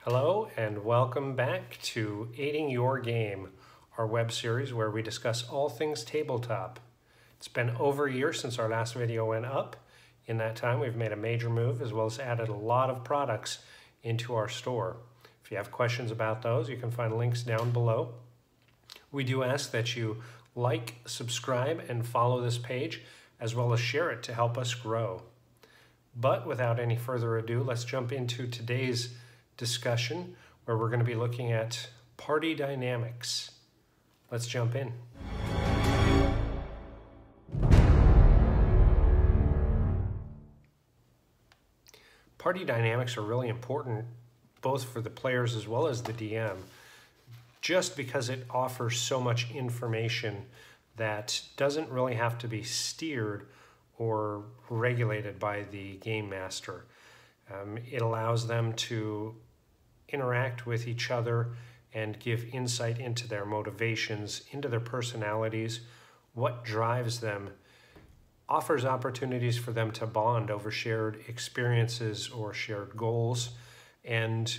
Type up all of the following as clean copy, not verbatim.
Hello and welcome back to Aiding Your Game, our web series where we discuss all things tabletop. It's been over a year since our last video went up. In that time, we've made a major move as well as added a lot of products into our store. If you have questions about those, you can find links down below. We do ask that you like, subscribe, and follow this page, as well as share it to help us grow. But without any further ado, let's jump into today's discussion where we're going to be looking at party dynamics. Let's jump in. Party dynamics are really important both for the players as well as the DM, just because it offers so much information that doesn't really have to be steered or regulated by the game master. It allows them to interact with each other and give insight into their motivations, into their personalities, what drives them, offers opportunities for them to bond over shared experiences or shared goals, and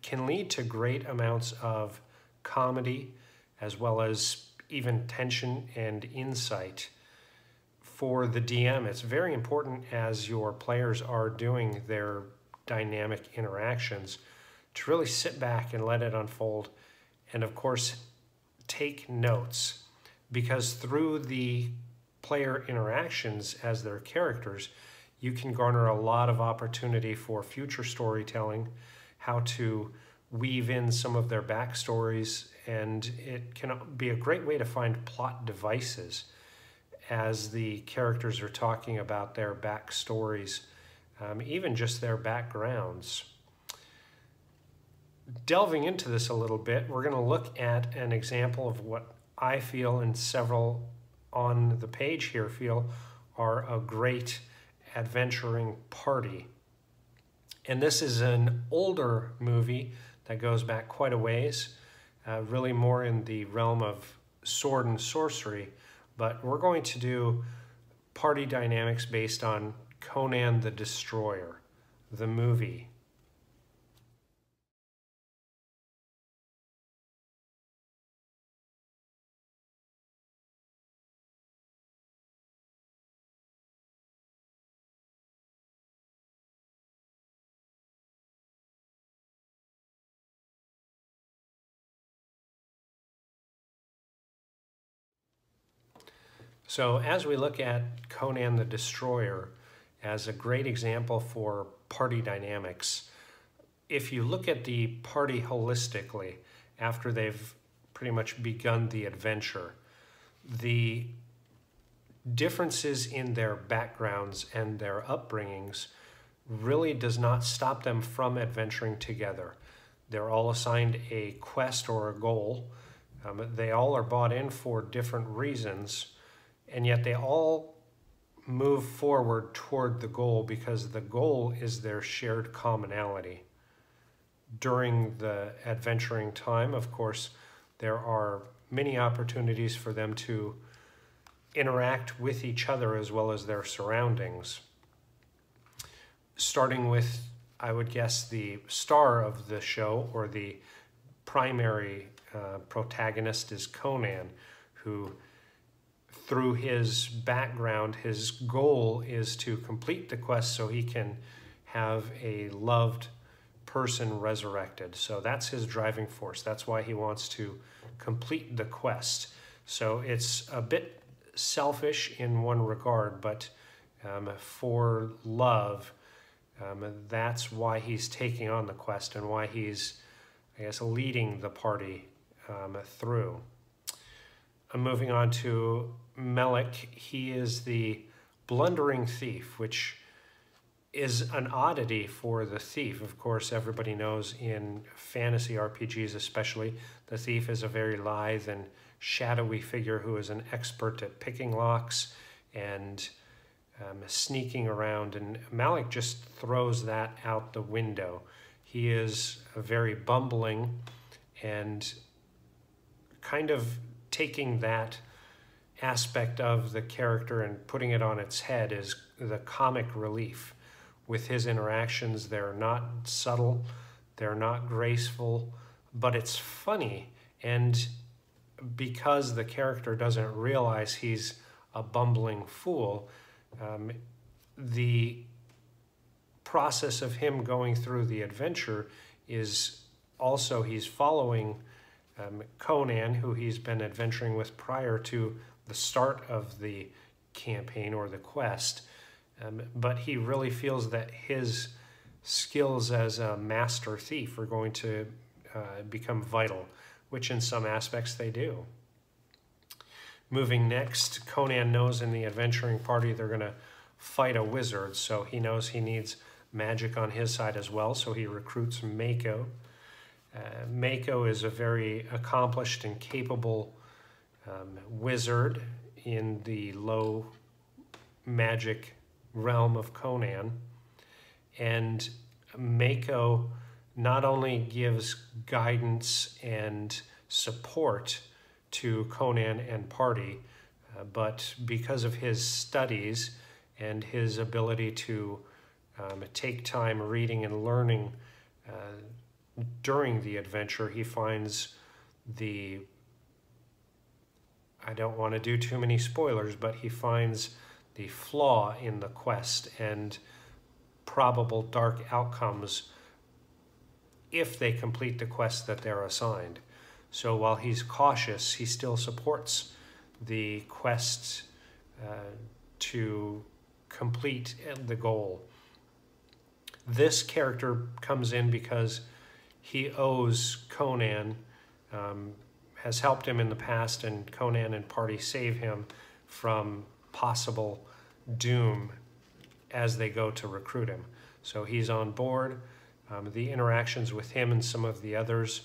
can lead to great amounts of comedy as well as even tension and insight. For the DM, it's very important as your players are doing their dynamic interactions to really sit back and let it unfold, and of course take notes, because through the player interactions as their characters, you can garner a lot of opportunity for future storytelling, how to weave in some of their backstories, and it can be a great way to find plot devices as the characters are talking about their backstories, even just their backgrounds. Delving into this a little bit, we're going to look at an example of what I feel and several on the page here feel are a great adventuring party. And this is an older movie that goes back quite a ways, really more in the realm of sword and sorcery, but we're going to do party dynamics based on Conan the Destroyer, the movie. So as we look at Conan the Destroyer as a great example for party dynamics, if you look at the party holistically, after they've pretty much begun the adventure, the differences in their backgrounds and their upbringings really does not stop them from adventuring together. They're all assigned a quest or a goal. They all are bought in for different reasons, and yet they all move forward toward the goal because the goal is their shared commonality. During the adventuring time, of course, there are many opportunities for them to interact with each other as well as their surroundings. Starting with, I would guess, the star of the show, or the primary protagonist, is Conan, who through his background, his goal is to complete the quest so he can have a loved person resurrected. So that's his driving force. That's why he wants to complete the quest. So it's a bit selfish in one regard, but for love, that's why he's taking on the quest and why he's, I guess, leading the party through. Moving on to Melik, he is the blundering thief, which is an oddity for the thief. Of course, everybody knows in fantasy RPGs especially, the thief is a very lithe and shadowy figure who is an expert at picking locks and sneaking around, and Melik just throws that out the window. He is very bumbling, and kind of taking that aspect of the character and putting it on its head is the comic relief. With his interactions, they're not subtle, They're not graceful, but it's funny. And because the character doesn't realize he's a bumbling fool, the process of him going through the adventure is also he's following Conan, who he's been adventuring with prior to the start of the campaign or the quest, but he really feels that his skills as a master thief are going to become vital, which in some aspects they do. Moving next, Conan knows in the adventuring party they're going to fight a wizard, so he knows he needs magic on his side as well, so he recruits Mako. Mako is a very accomplished and capable wizard in the low magic realm of Conan. And Mako not only gives guidance and support to Conan and party, but because of his studies and his ability to take time reading and learning during the adventure, he finds the, I don't want to do too many spoilers, but he finds the flaw in the quest and probable dark outcomes if they complete the quest that they're assigned. So while he's cautious, he still supports the quest to complete the goal. This character comes in because he owes Conan, has helped him in the past, and Conan and party save him from possible doom as they go to recruit him. So he's on board. The interactions with him and some of the others,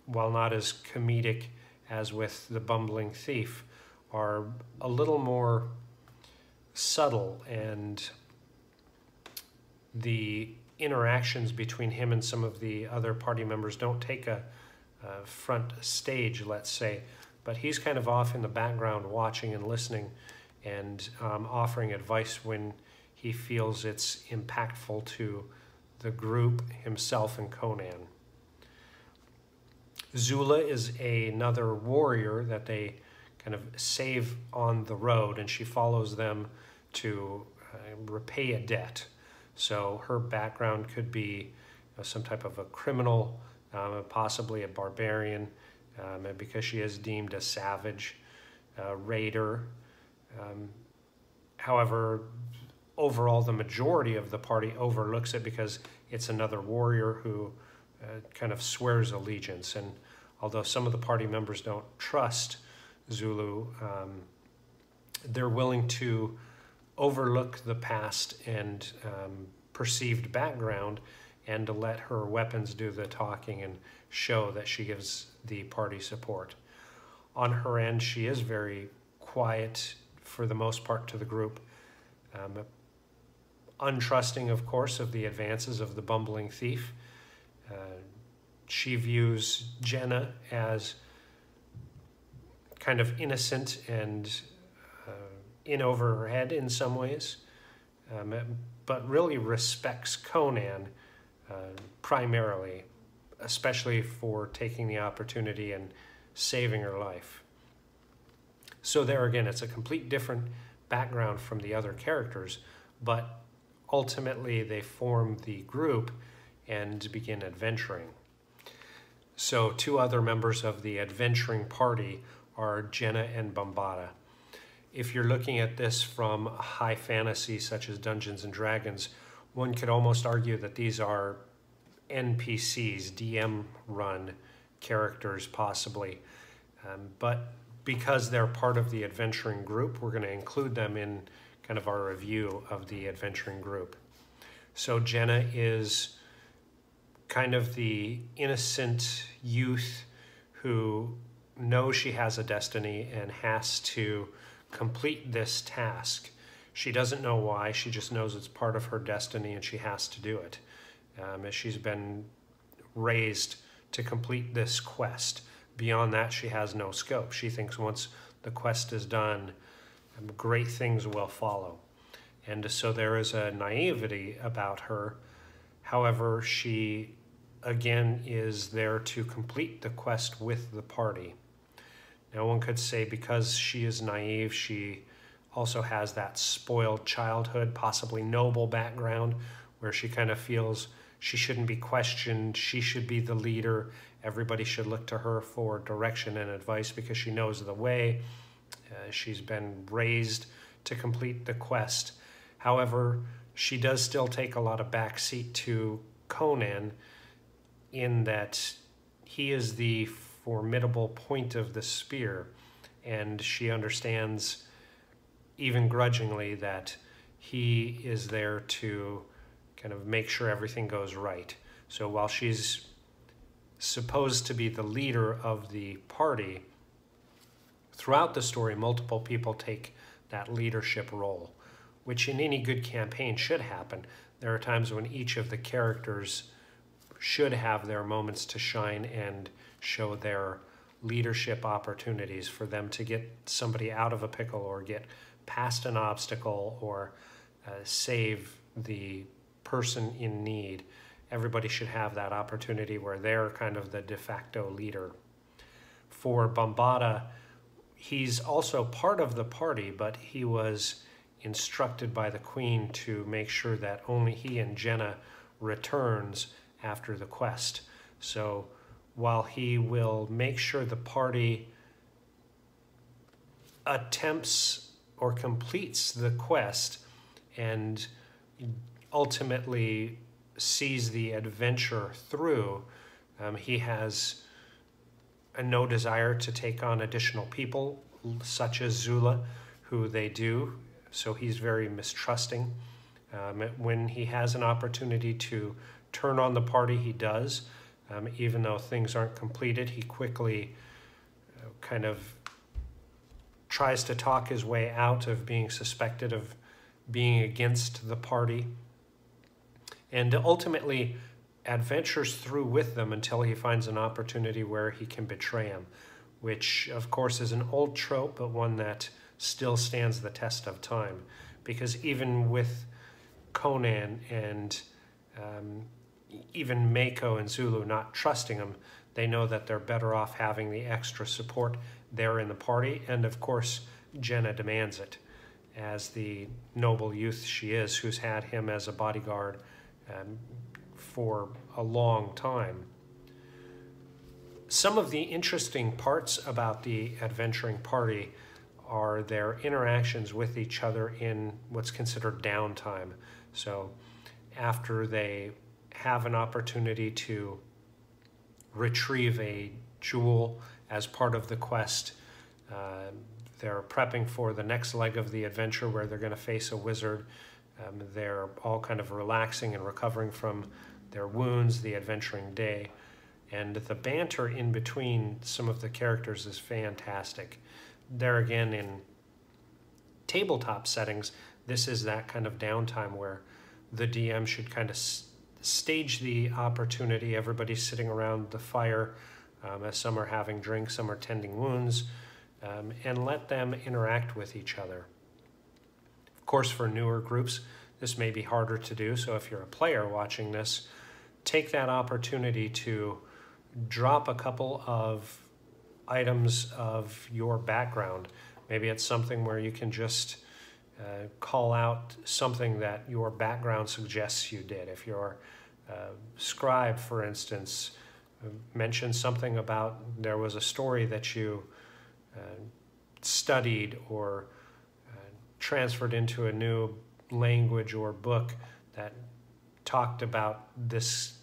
while not as comedic as with the bumbling thief, are a little more subtle, and the interactions between him and some of the other party members don't take a front stage, let's say, but he's kind of off in the background watching and listening and offering advice when he feels it's impactful to the group, himself, and Conan. Zula is another warrior that they kind of save on the road, and she follows them to repay a debt. So her background could be some type of a criminal, possibly a barbarian, because she is deemed a savage, raider. However, overall, the majority of the party overlooks it because it's another warrior who kind of swears allegiance. And although some of the party members don't trust Zulu, they're willing to overlook the past and perceived background and to let her weapons do the talking and show that she gives the party support. On her end, she is very quiet for the most part to the group, untrusting, of course, of the advances of the bumbling thief. She views Jenna as kind of innocent and in over her head in some ways, but really respects Conan primarily, especially for taking the opportunity and saving her life. So there again, it's a complete different background from the other characters, but ultimately they form the group and begin adventuring. So two other members of the adventuring party are Jenna and Bambata. If you're looking at this from high fantasy such as Dungeons and Dragons, one could almost argue that these are NPCs, DM-run characters possibly. But because they're part of the adventuring group, we're going to include them in kind of our review of the adventuring group. So Jenna is kind of the innocent youth who knows she has a destiny and has to complete this task. She doesn't know why, she just knows it's part of her destiny and she has to do it. As she's been raised to complete this quest. Beyond that, she has no scope. She thinks once the quest is done, great things will follow. And so there is a naivety about her. However, she again, is there to complete the quest with the party. Now, one could say because she is naive, she also has that spoiled childhood, possibly noble background, where she kind of feels she shouldn't be questioned, she should be the leader, everybody should look to her for direction and advice because she knows the way. She's been raised to complete the quest. However, she does still take a lot of backseat to Conan in that he is the formidable point of the spear, and she understands, even grudgingly, that he is there to kind of make sure everything goes right. So while she's supposed to be the leader of the party, throughout the story, multiple people take that leadership role, which in any good campaign should happen. There are times when each of the characters should have their moments to shine and show their leadership opportunities for them to get somebody out of a pickle or get past an obstacle or save the person in need. Everybody should have that opportunity where they're kind of the de facto leader. For Bambata, he's also part of the party, but he was instructed by the queen to make sure that only he and Jenna returns after the quest. So while he will make sure the party attempts or completes the quest and ultimately sees the adventure through, he has no desire to take on additional people, such as Zula, who they do. So he's very mistrusting. When he has an opportunity to turn on the party, he does. Even though things aren't completed, he quickly kind of tries to talk his way out of being suspected of being against the party, and ultimately adventures through with them until he finds an opportunity where he can betray him, which of course is an old trope, but one that still stands the test of time. Because even with Conan and even Mako and Zulu not trusting him, they know that they're better off having the extra support there in the party, and of course Jenna demands it, as the noble youth she is, who's had him as a bodyguard for a long time. Some of the interesting parts about the adventuring party are their interactions with each other in what's considered downtime. So after they have an opportunity to retrieve a jewel as part of the quest, they're prepping for the next leg of the adventure where they're going to face a wizard. They're all kind of relaxing and recovering from their wounds, the adventuring day. And the banter in between some of the characters is fantastic. There again, in tabletop settings, this is that kind of downtime where the DM should kind of stage the opportunity. Everybody's sitting around the fire, as some are having drinks, some are tending wounds, and let them interact with each other. Of course, for newer groups, this may be harder to do, so if you're a player watching this, take that opportunity to drop a couple of items of your background. Maybe it's something where you can just call out something that your background suggests you did. If you're a scribe, for instance, mention something about there was a story that you studied or transferred into a new language or book that talked about this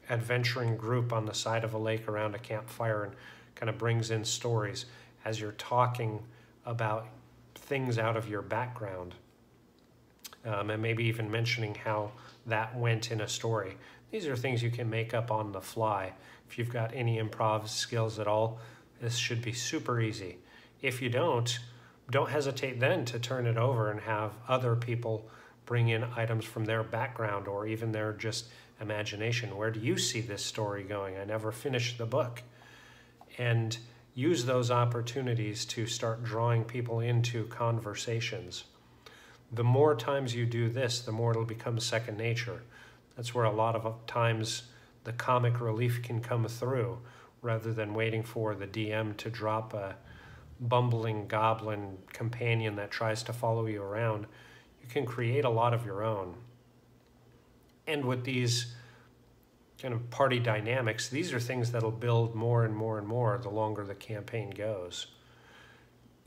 adventuring group on the side of a lake around a campfire, and kind of brings in stories as you're talking about things out of your background, and maybe even mentioning how that went in a story. These are things you can make up on the fly. If you've got any improv skills at all, this should be super easy. If you don't hesitate then to turn it over and have other people bring in items from their background or even their just imagination. Where do you see this story going? I never finished the book. And use those opportunities to start drawing people into conversations. The more times you do this, the more it'll become second nature. That's where a lot of times the comic relief can come through rather than waiting for the DM to drop a bumbling goblin companion that tries to follow you around. You can create a lot of your own. And with these kind of party dynamics, these are things that'll build more and more and more the longer the campaign goes.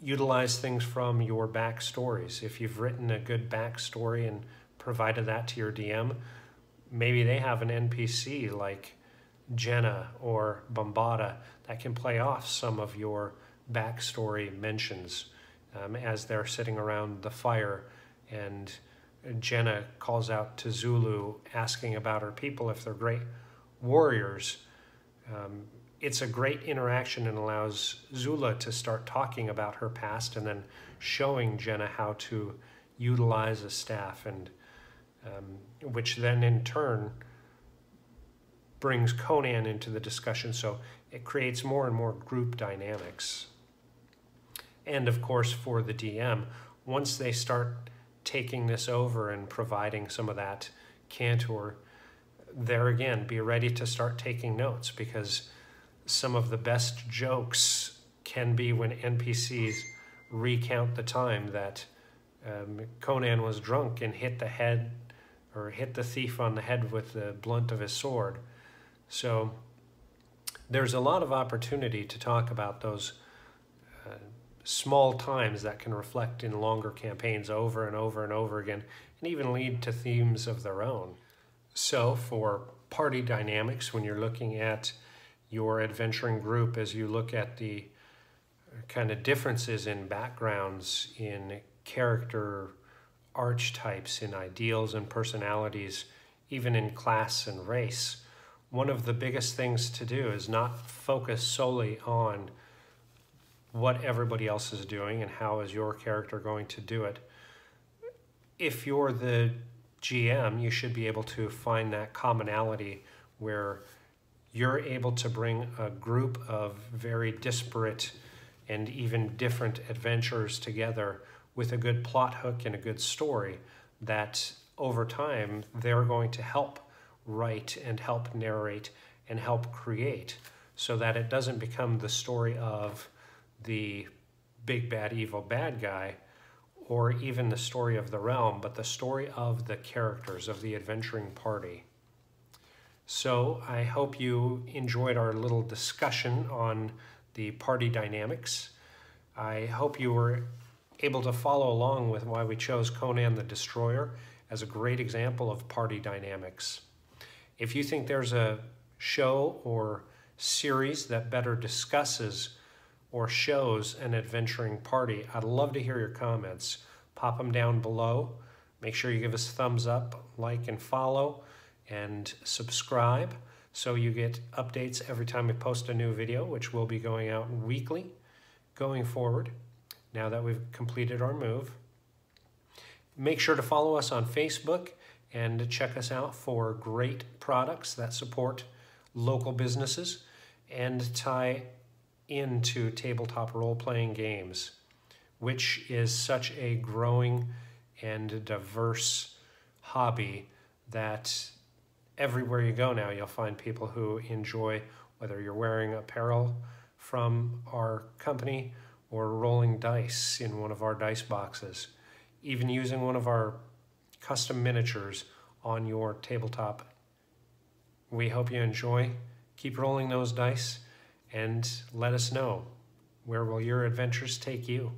Utilize things from your backstories. If you've written a good backstory and provided that to your DM, maybe they have an NPC like Jenna or Bombada that can play off some of your backstory mentions as they're sitting around the fire, and Jenna calls out to Zulu asking about her people if they're great warriors. It's a great interaction and allows Zula to start talking about her past and then showing Jenna how to utilize a staff, and which then in turn brings Conan into the discussion. So it creates more and more group dynamics. And of course, for the DM, once they start taking this over and providing some of that cantor, there again, be ready to start taking notes, because some of the best jokes can be when NPCs recount the time that Conan was drunk and hit the head or hit the thief on the head with the blunt of his sword. So there's a lot of opportunity to talk about those small times that can reflect in longer campaigns over and over and over again, and even lead to themes of their own. So for party dynamics, when you're looking at your adventuring group, as you look at the kind of differences in backgrounds, in character archetypes, in ideals and personalities, even in class and race, one of the biggest things to do is not focus solely on what everybody else is doing and how is your character going to do it. If you're the GM, you should be able to find that commonality where you're able to bring a group of very disparate and even different adventurers together with a good plot hook and a good story that over time they're going to help write and help narrate and help create, so that it doesn't become the story of the big bad evil bad guy or even the story of the realm, but the story of the characters of the adventuring party. So I hope you enjoyed our little discussion on the party dynamics. I hope you were able to follow along with why we chose Conan the Destroyer as a great example of party dynamics. If you think there's a show or series that better discusses or shows an adventuring party, I'd love to hear your comments. Pop them down below. Make sure you give us a thumbs up, like and follow, and subscribe so you get updates every time we post a new video, which will be going out weekly going forward now that we've completed our move. Make sure to follow us on Facebook and check us out for great products that support local businesses and tie into tabletop role-playing games, which is such a growing and diverse hobby that everywhere you go now you'll find people who enjoy, whether you're wearing apparel from our company or rolling dice in one of our dice boxes, even using one of our custom miniatures on your tabletop. We hope you enjoy. Keep rolling those dice and let us know, where will your adventures take you?